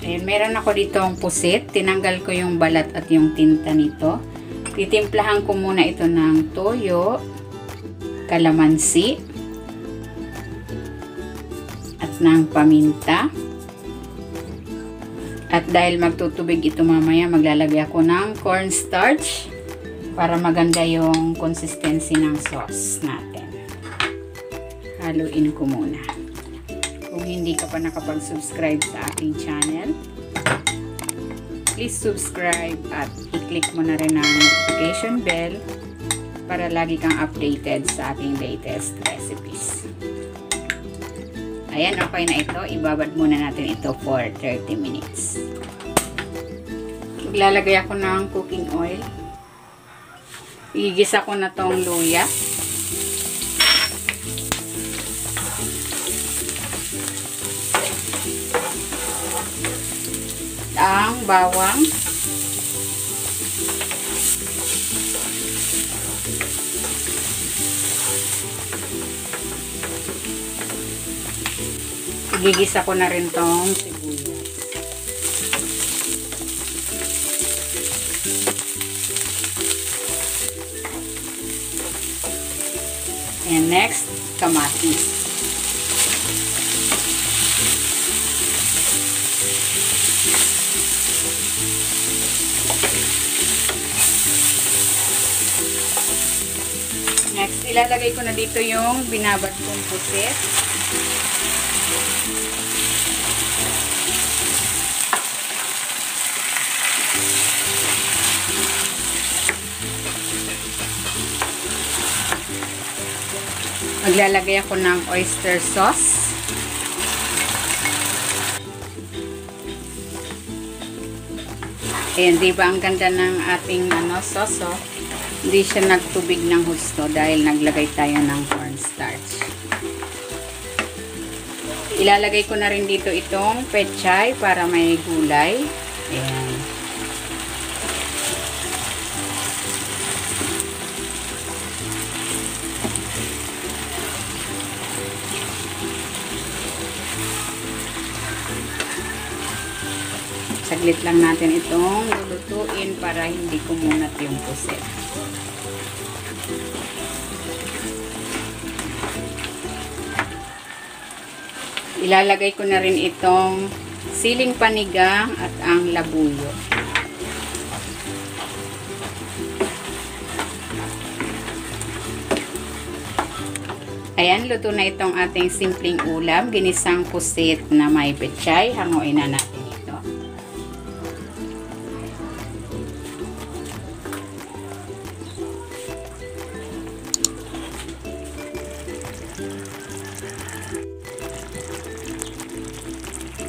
Ayan, meron ako dito ang pusit. Tinanggal ko yung balat at yung tinta nito. Titimplahan ko muna ito ng toyo, kalamansi, at ng paminta. At dahil magtutubig ito mamaya, maglalagay ako ng cornstarch para maganda yung consistency ng sauce natin. Haluin ko muna. Kung hindi ka pa nakapag-subscribe sa aking channel, please subscribe at i-click mo na rin ang notification bell para lagi kang updated sa aking latest recipes. Ayan, okay na ito. Ibabad muna natin ito for 30 minutes. Maglalagay ako ng cooking oil. Igigisa ko na tong luya. Ang bawang, igigisa ko na rin tong sibuyas. And next, kamatis. Next, ilalagay ko na dito yung binabad kong pusit. Maglalagay ako ng oyster sauce. Ayan, diba ang ganda ng ating sauce, oh? Hindi siya nagtubig ng husto dahil naglagay tayo ng cornstarch. Ilalagay ko na rin dito itong pechay para may gulay. Ayan. Saglit lang natin itong lulutuin para hindi kumunat yung pusit. Ilalagay ko na rin itong siling panigang at ang labuyo. Ayan, luto na itong ating simpleng ulam. Ginisang pusit na may pechay. Hanguin na natin.